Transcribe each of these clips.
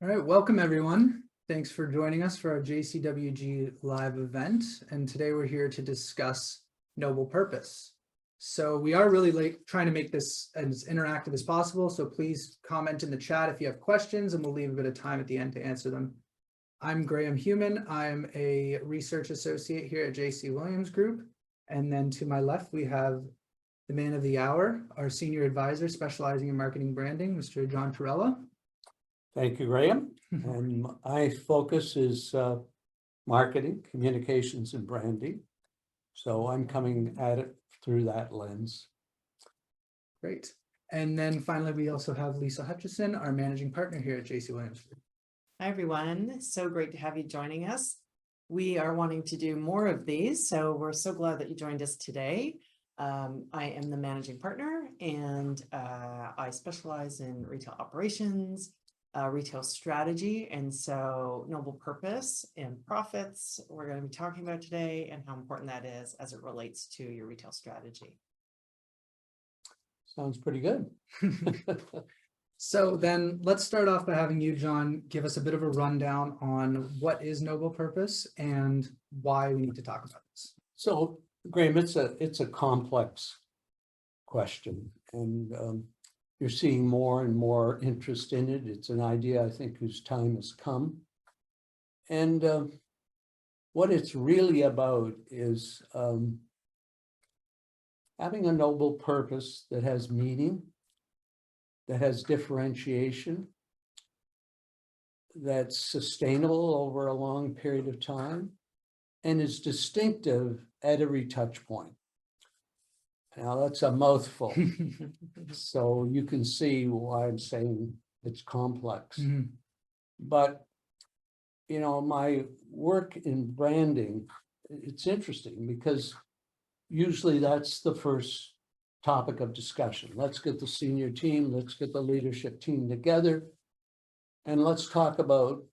All right, welcome everyone. Thanks for joining us for our JCWG live event. And today we're here to discuss noble purpose. So we are really trying to make this as interactive as possible. So please comment in the chat if you have questions and we'll leave a bit of time at the end to answer them. I'm Graham Human. I'm a research associate here at JC Williams Group. And then to my left, we have the man of the hour, our senior advisor specializing in marketing branding, Mr. John Torella. Thank you, Graham. And my focus is marketing, communications, and branding. So I'm coming at it through that lens. Great. And then finally, we also have Lisa Hutchison, our managing partner here at JC Williams. Hi, everyone. So great to have you joining us. We are wanting to do more of these, so we're so glad that you joined us today. I am the managing partner and I specialize in retail operations, retail strategy, and so noble purpose and profits we're going to be talking about today and how important that is as it relates to your retail strategy. Sounds pretty good. So then let's start off by having you, John, give us a bit of a rundown on what is noble purpose and why we need to talk about this. So, Graham, it's a complex question, and you're seeing more and more interest in it. It's an idea, I think, whose time has come. And what it's really about is having a noble purpose that has meaning, that has differentiation, that's sustainable over a long period of time, and is distinctive at every touch point. Now that's a mouthful. So you can see why I'm saying it's complex. Mhm. But, you know, my work in branding, it's interesting because usually that's the first topic of discussion. Let's get the senior team, let's get the leadership team together, and let's talk about,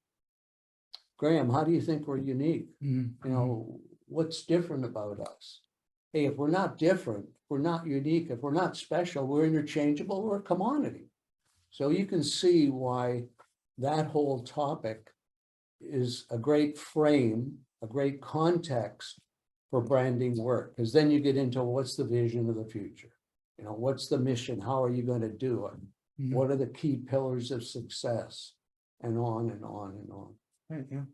Graham, how do you think we're unique? Mhm. You know, what's different about us? Hey, if we're not different, if we're not unique, if we're not special, we're interchangeable, we're a commodity. So you can see why that whole topic is a great frame, a great context for branding work, because then you get into what's the vision of the future? You know, what's the mission? How are you going to do it? Mhm. What are the key pillars of success? And on and on and on. Right, yeah.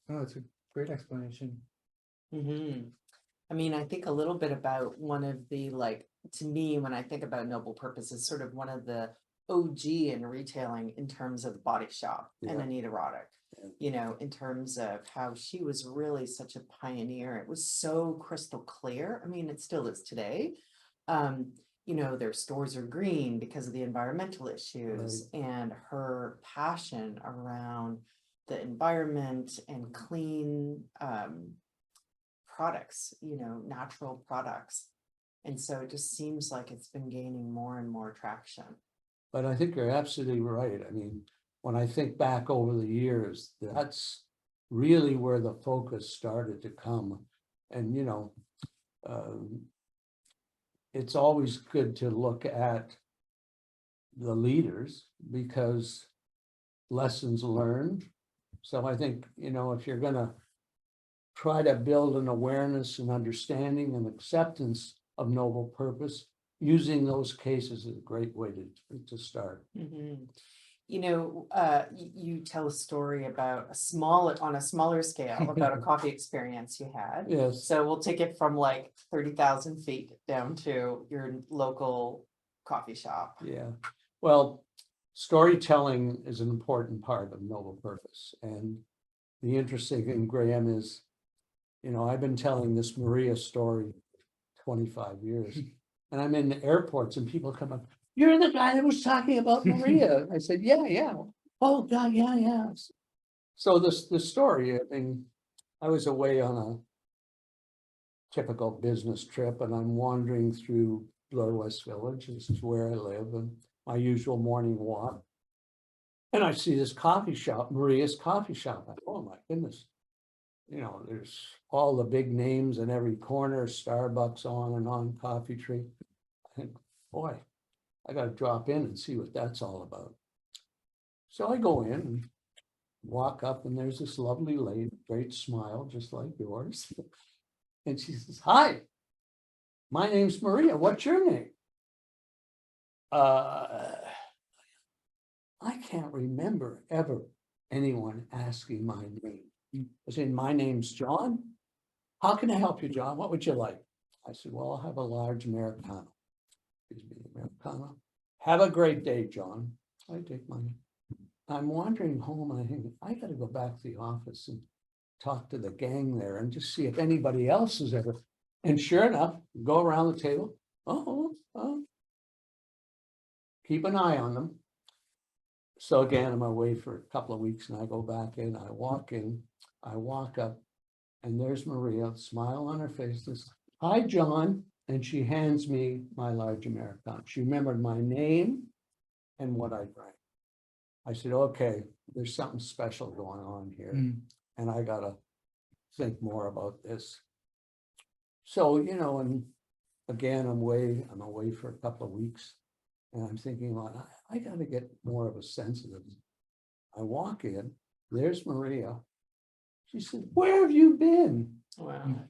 Oh, that's a great explanation. I mean, I think a little bit about one of the, like, to me, when I think about noble purpose, is sort of one of the OG in retailing in terms of Body Shop and Yeah. Anita Roddick, you know, in terms of how she was really such a pioneer. It was so crystal clear. I mean, it still is today. You know, their stores are green because of the environmental issues, and her passion around the environment and clean products, you know, natural products. And so it just seems like it's been gaining more and more traction. But I think you're absolutely right. I mean, when I think back over the years, that's really where the focus started to come. And, you know, it's always good to look at the leaders because lessons learned. So I think, you know, if you're going to try to build an awareness and understanding and acceptance of noble purpose, using those cases is a great way to start. You know, you tell a story about on a smaller scale about a coffee experience you had. Yes. So we'll take it from like 30,000 feet down to your local coffee shop. Yeah. Well, storytelling is an important part of noble purpose. And the interesting thing, Graham, is, you know, I've been telling this Maria story 25 years. And I'm in the airports and people come up, you're the guy that was talking about Maria. I said, yeah. Oh, God, yeah. So the story, I mean, I was away on a typical business trip and I'm wandering through Bloor West Village. This is where I live, and my usual morning walk. And I see this coffee shop, Maria's Coffee Shop. Oh my goodness. You know, there's all the big names in every corner, Starbucks, on, Coffee Tree. I think, boy, I got to drop in and see what that's all about. So I go in and walk up and there's this lovely lady, great smile, just like yours. And she says, "Hi, my name's Maria. What's your name?" I can't remember ever anyone asking my name. I said, "My name's John. How can I help you, John? What would you like?" I said, "Well, I'll have a large Americano." Excuse me, Americano. "Have a great day, John." I take money. I'm wandering home and I think, I gotta go back to the office and talk to the gang there and just see if anybody else has ever. And sure enough, go around the table. Oh. Keep an eye on them. So again, I'm away for a couple of weeks and I go back in, I walk up, and there's Maria, smile on her face, says, "Hi, John." And she hands me my large Americano. She remembered my name and what I drank. I said, "Okay, there's something special going on here, and I gotta think more about this." So, and again, I'm away for a couple of weeks. And I'm thinking, well, I gotta get more of a sense of this. I walk in, there's Maria. She said, "Where have you been?" Wow.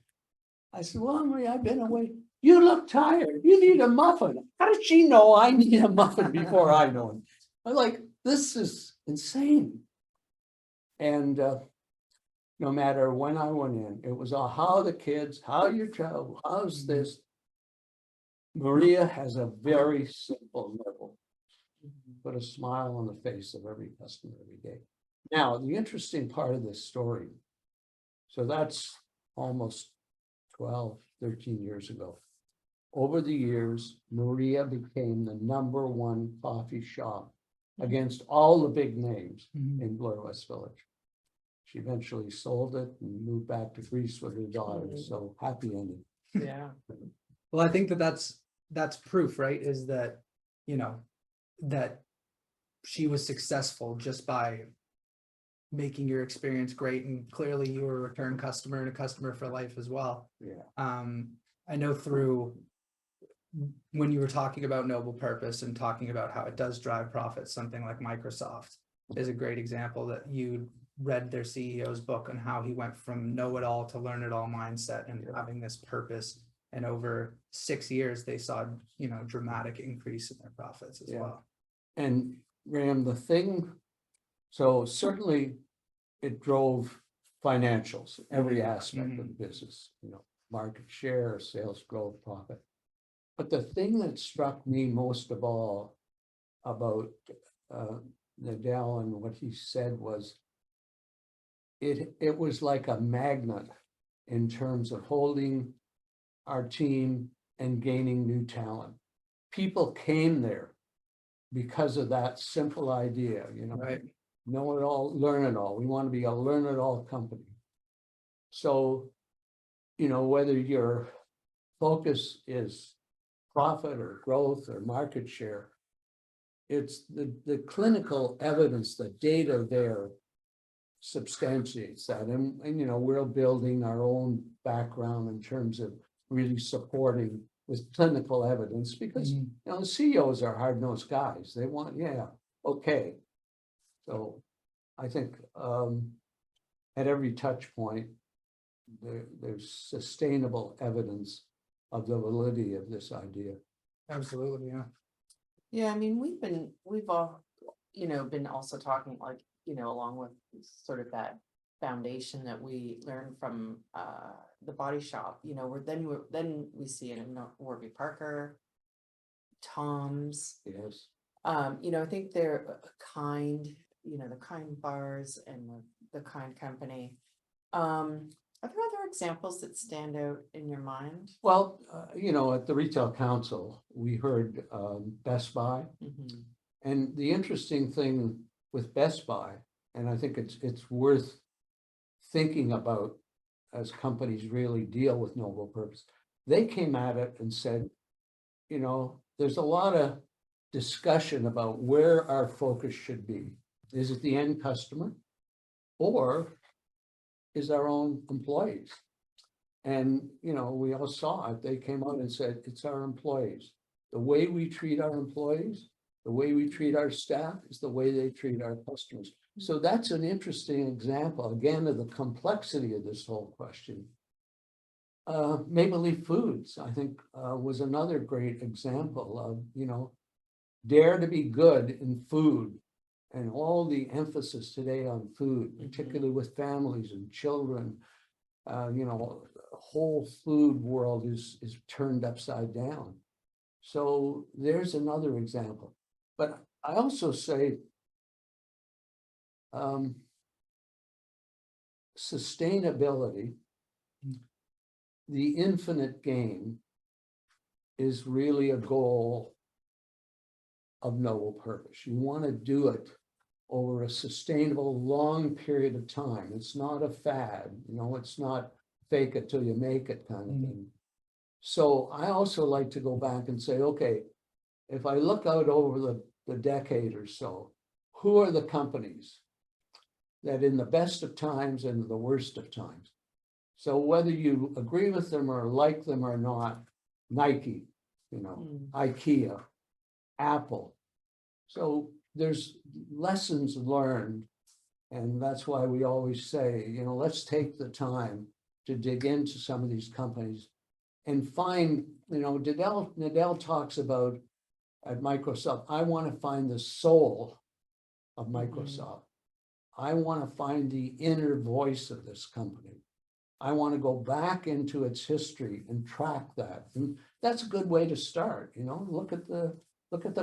I said, "Well, Maria, I've been away. You look tired. You need a muffin." How did she know I need a muffin before I know it? I'm like, this is insane. And no matter when I went in, it was all, "How are the kids? How you travel? How's this?" Maria has a very simple level. Put a smile on the face of every customer every day. Now, the interesting part of this story, so that's almost 12, 13 years ago. Over the years, Maria became the #1 coffee shop against all the big names in Blair West Village. She eventually sold it and moved back to Greece with her daughter, so happy ending. Yeah. Well, I think that's proof, right? Is that, that she was successful just by making your experience great, and clearly you were a return customer and a customer for life as well. Yeah. I know through when you were talking about noble purpose and talking about how it does drive profits, something like Microsoft is a great example, that you read their CEO's book on how he went from know-it-all to learn-it-all mindset and having this purpose. And over 6 years, they saw, dramatic increase in their profits as well. And Graham, the thing, so certainly it drove financials, every aspect of the business, market share, sales growth, profit. But the thing that struck me most of all about Nadell and what he said was, it was like a magnet in terms of holding our team and gaining new talent. People came there because of that simple idea, Right. Know it all, learn it all. We want to be a learn it all company. So, whether your focus is profit or growth or market share, it's the clinical evidence, the data there substantiates that. And we're building our own background in terms of really supporting with clinical evidence, because the CEOs are hard-nosed guys. They want, okay. So I think at every touch point, there's sustainable evidence of the validity of this idea. Absolutely, yeah. Yeah, I mean, we've all, been also talking, like, along with sort of that foundation that we learned from the Body Shop, then we see it in Warby Parker, Tom's. Yes. I think they're kind, the Kind bars and the Kind company. Are there other examples that stand out in your mind? Well, at the Retail Council, we heard Best Buy. And the interesting thing with Best Buy, and I think it's worth thinking about as companies really deal with noble purpose, they came at it and said, there's a lot of discussion about where our focus should be. Is it the end customer, or is our own employees? And, we all saw it. They came out and said, it's our employees. The way we treat our employees The way we treat our staff is the way they treat our customers. So that's an interesting example, again, of the complexity of this whole question. Maple Leaf Foods, I think, was another great example of, dare to be good in food. And all the emphasis today on food, particularly with families and children. The whole food world is turned upside down. So there's another example. But I also say sustainability, the infinite game, is really a goal of noble purpose. You want to do it over a sustainable, long period of time. It's not a fad, it's not fake it till you make it kind of thing. So I also like to go back and say, okay, if I look out over the decade or so, who are the companies that in the best of times and the worst of times? So whether you agree with them or like them or not, Nike, IKEA, Apple. So there's lessons learned. And that's why we always say, let's take the time to dig into some of these companies and find, Nadell talks about at Microsoft, I want to find the soul of Microsoft. I want to find the inner voice of this company. I want to go back into its history and track that. And that's a good way to start, look at the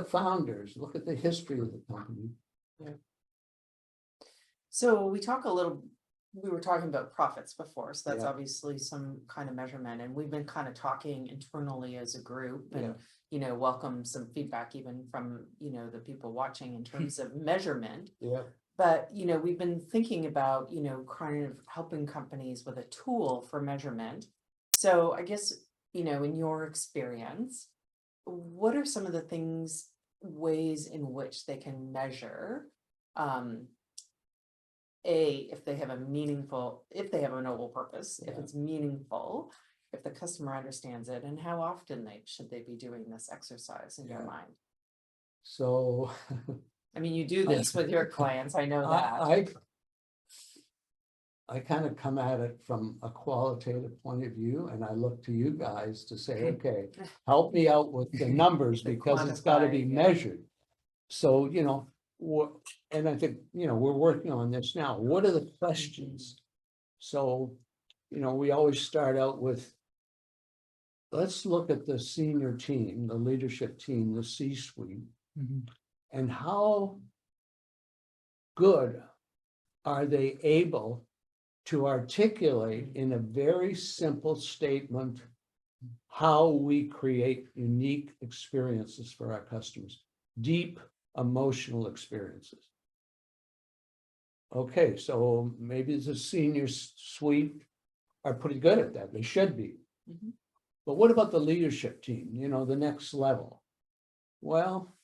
founders, look at the history of the company. Yeah. So we were talking about profits before, so that's obviously some kind of measurement, and we've been kind of talking internally as a group and, welcome some feedback even from, the people watching in terms of measurement. Yeah. But, we've been thinking about, kind of helping companies with a tool for measurement. So I guess, in your experience, what are some of the ways in which they can measure, if they have a noble purpose, if it's meaningful, if the customer understands it, and how often should they be doing this exercise in your mind? So I mean, you do this with your clients, I know that. I kind of come at it from a qualitative point of view, and I look to you guys to say, okay, help me out with the numbers because it's got to be measured. So, and I think, we're working on this now. What are the questions? So, we always start out with, let's look at the senior team, the leadership team, the C-suite, and how good are they able to articulate in a very simple statement how we create unique experiences for our customers, deep emotional experiences. Okay, so maybe the senior suite are pretty good at that. They should be. But what about the leadership team, the next level? Well,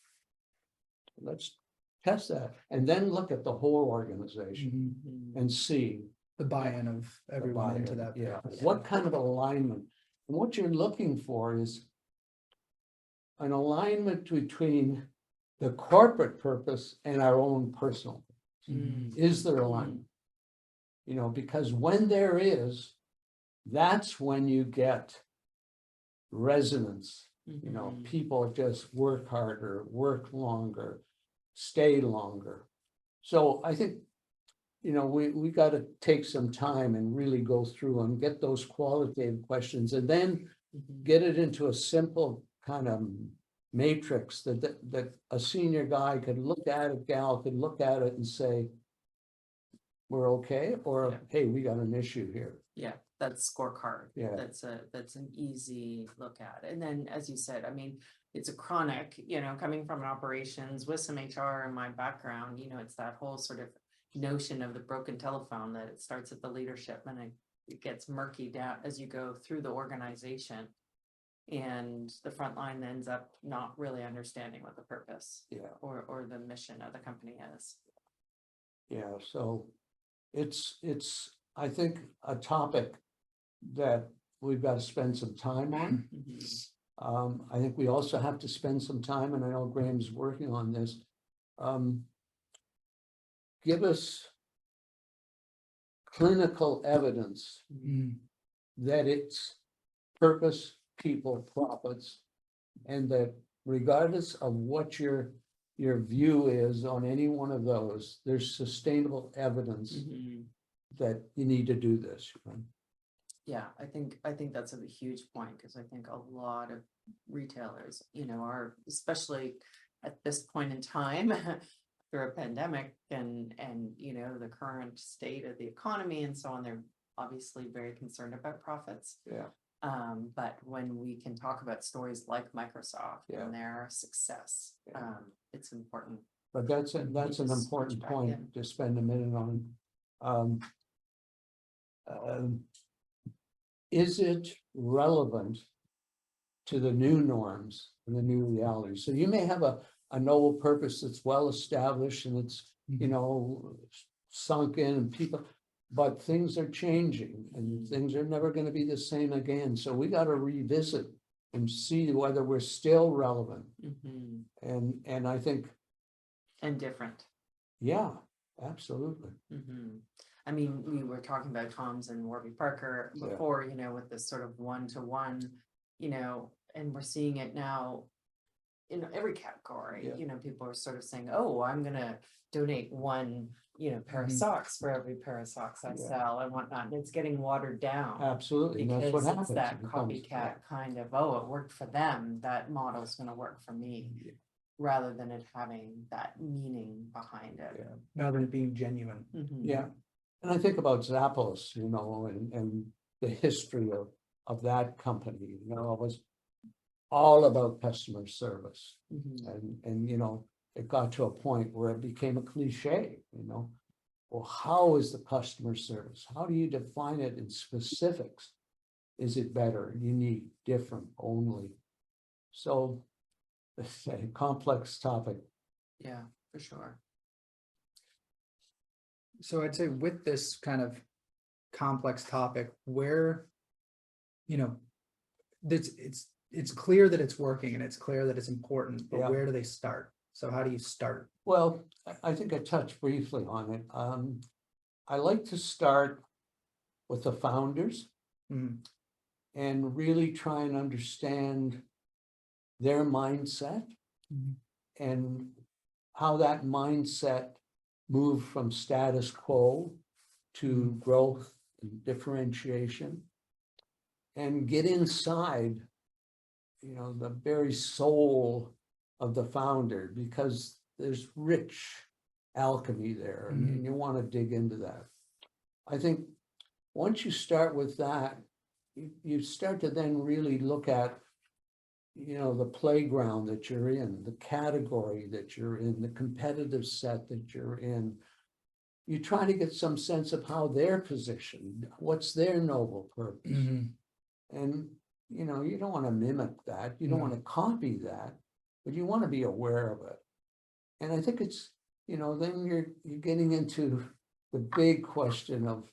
let's test that and then look at the whole organization and see the buy-in of everyone into that. Yeah. What kind of alignment? And what you're looking for is an alignment between the corporate purpose and our own personal. Is there alignment? Because when there is, that's when you get resonance. People just work harder, work longer, stay longer. So I think, we got to take some time and really go through and get those qualitative questions and then get it into a simple kind of matrix that a senior guy could look at it, gal could look at it and say, we're okay, or hey, we got an issue here. Yeah, that's scorecard. Yeah. That's an easy look at. And then, as you said, I mean, it's a chronic, coming from operations with some HR in my background, it's that whole sort of notion of the broken telephone that it starts at the leadership and it gets murky down as you go through the organization. And the front line ends up not really understanding what the purpose or the mission of the company is. Yeah, so it's I think a topic that we've got to spend some time on. I think we also have to spend some time, and I know Graham's working on this. Give us clinical evidence Mm, that it's purpose, people, profits, and that regardless of what your view is on any one of those, there's sustainable evidence that you need to do this. Yeah, I think that's a huge point, because I think a lot of retailers, are, especially at this point in time, through a pandemic and, the current state of the economy and so on, they're obviously very concerned about profits. Yeah. But when we can talk about stories like Microsoft Yeah. and their success, Yeah. it's important. But that's an Just important switch back point in. to spend a minute on. Is it relevant to the new norms and the new realities? So you may have a noble purpose that's well established and it's, sunk in and people, but things are changing and things are never going to be the same again. So we got to revisit and see whether we're still relevant. And I think, And different. yeah, absolutely. I mean, we were talking about Tom's and Warby Parker Yeah. before, with this sort of one-to-one, and we're seeing it now in every category. Yeah. People are sort of saying, oh, I'm gonna donate one, pair of Mhm. socks for every pair of socks I Yeah. sell and whatnot. And it's getting watered down. Absolutely. And that's what Because happens. it's that It becomes- copycat kind of, oh, it worked for them, that model's gonna work for me, rather than it having that meaning behind it. Yeah. rather than being genuine. Yeah, and I think about Zappos, and the history of that company, it was all about customer service. And it got to a point where it became a cliche, Well, how is the customer service? How do you define it in specifics? Is it better, unique, different, only? So it's a complex topic. Yeah, for sure. So I'd say with this kind of complex topic, where, it's clear that it's working and it's clear that it's important, but Yeah. where do they start? So how do you start? Well, I think I touched briefly on it. I like to start with the founders Mm, and really try and understand their mindset Mhm. and how that mindset moved from status quo to growth and differentiation. And get inside, the very soul of the founder, because there's rich alchemy there, and you want to dig into that. I think once you start with that, you start to then really look at, the playground that you're in, the category that you're in, the competitive set that you're in. You try to get some sense of how they're positioned, what's their noble purpose. Mhm. And, you don't want to mimic that, you don't No. want to copy that, but you want to be aware of it. And I think it's, then you're getting into the big question of,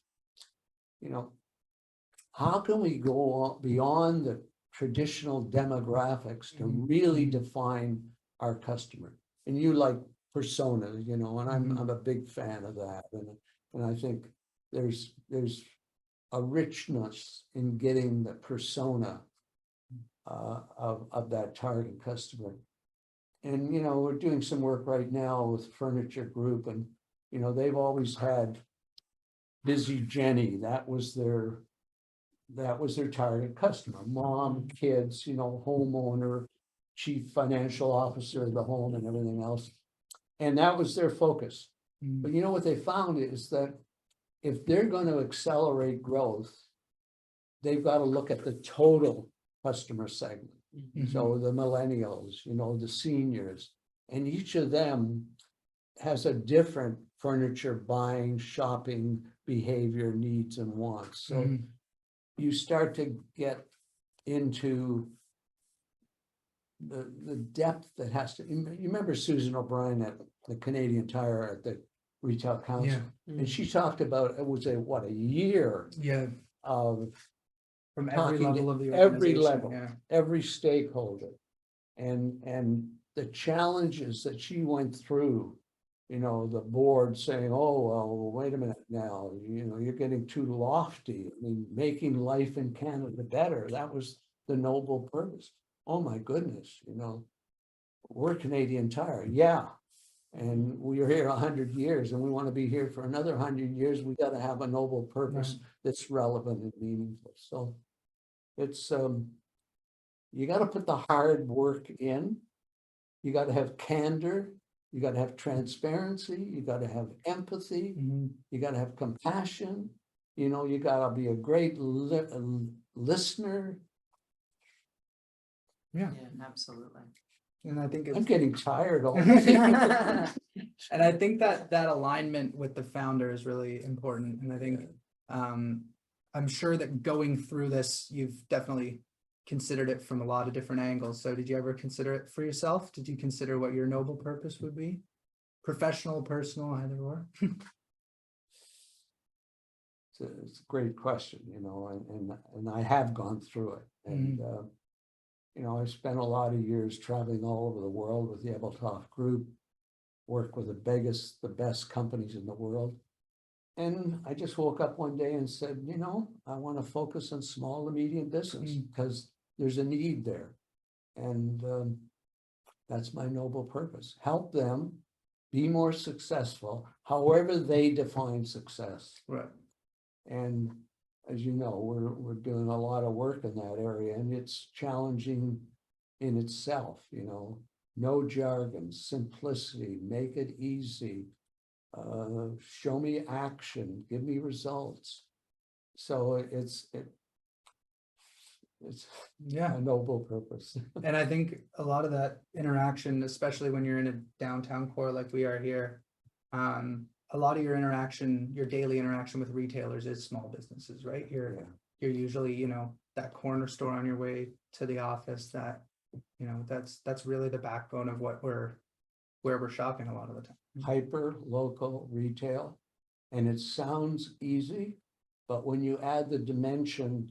how can we go beyond the traditional demographics to really define our customer? And you like personas, and I'm a big fan of that. And I think there's a richness in getting the persona of that target customer. And, we're doing some work right now with Furniture Group, and, they've always had Busy Jenny, that was their target customer, mom, kids, homeowner, chief financial officer of the home and everything else. And that was their focus. Mm. But what they found is that if they're going to accelerate growth, they've got to look at the total customer segment. So the millennials, the seniors, and each of them has a different furniture buying, shopping behavior, needs and wants. So you start to get into the depth that has to, you remember Susan O'Brien at the Canadian Tire at the Retail Council? Yeah. And she talked about, it was a year Yeah. of From every talking to level of the every organization, level. yeah. Every stakeholder. And the challenges that she went through, you know, the board saying, oh, well, wait a minute now, you know, you're getting too lofty. I mean, making life in Canada better, that was the noble purpose. Oh, my goodness, you know, we're Canadian Tire, yeah. And we are here 100 years and we want to be here for another 100 years. We got to have a noble purpose that's relevant and meaningful. So it's, you got to put the hard work in. You got to have candor. You got to have transparency. You got to have empathy. Mhm. You got to have compassion. You know, you got to be a great listener. Yeah, Yeah, absolutely. and I think I'm it's, getting tired already. and I think that that alignment with the founder is really important, and I think, I'm sure that going through this, you've definitely considered it from a lot of different angles. So did you ever consider it for yourself? Did you consider what your noble purpose would be? Professional, personal, either or? It's a great question, you know, and I have gone through it. And, you know, I spent a lot of years traveling all over the world with the Ebeltoft Group, worked with the best companies in the world. And I just woke up one day and said, you know, I want to focus on small and medium business because there's a need there. And that's my noble purpose. Help them be more successful, however they define success. Right. And as you know, we're doing a lot of work in that area, and it's challenging in itself, you know. No jargon, simplicity, make it easy. Show me action, give me results. So it's Yeah. a noble purpose. And I think a lot of that interaction, especially when you're in a downtown core like we are here, a lot of your interaction, your daily interaction with retailers is small businesses, right? You're usually, you know, that corner store on your way to the office that, you know, that's really the backbone of where we're shopping a lot of the time. Hyper local retail, and it sounds easy, but when you add the dimension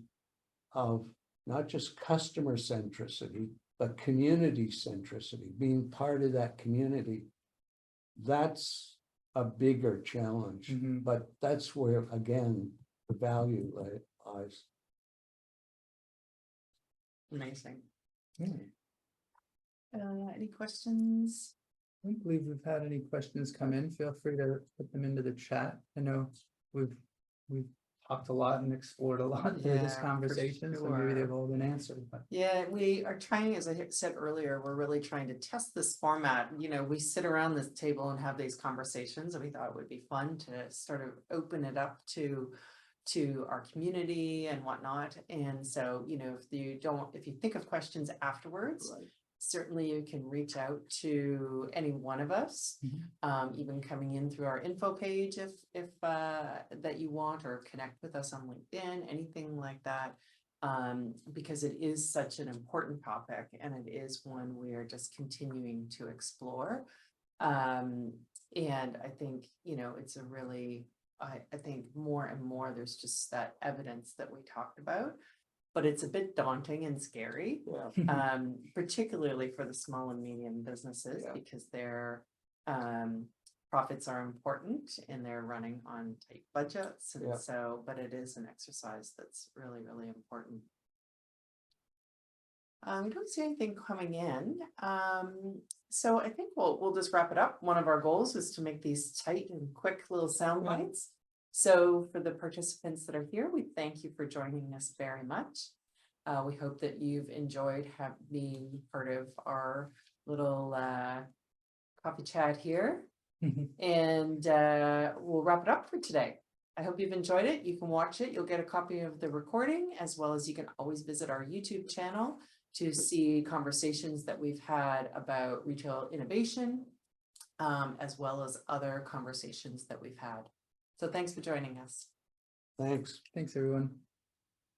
of not just customer centricity, but community centricity, being part of that community, that's a bigger challenge. Mhm. But that's where, again, the value lies. Amazing. Yeah. Any questions? I don't believe we've had any questions come in. Feel free to put them into the chat. I know we've talked a lot and explored a lot through this Yeah, for conversation, so maybe sure. they've all been answered, but. Yeah, we are trying, as I said earlier, we're really trying to test this format. You know, we sit around this table and have these conversations, and we thought it would be fun to sort of open it up to our community and whatnot. And so, you know, if you think of questions afterwards, certainly you can reach out to any one of us, even coming in through our info page if that you want, or connect with us on LinkedIn, anything like that. Because it is such an important topic, and it is one we are just continuing to explore. And I think, you know, it's a really, I think more and more there's just that evidence that we talked about, but it's a bit daunting and scary, particularly for the small and medium businesses, because their profits are important and they're running on tight budgets. And so, but it is an exercise that's really, really important. We don't see anything coming in. So I think we'll just wrap it up. One of our goals is to make these tight and quick little sound bites. So for the participants that are here, we thank you for joining us very much. We hope that you've enjoyed being part of our little coffee chat here. And we'll wrap it up for today. I hope you've enjoyed it. You can watch it. You'll get a copy of the recording, as well as you can always visit our YouTube channel to see conversations that we've had about retail innovation, as well as other conversations that we've had. So thanks for joining us. Thanks. Thanks, everyone.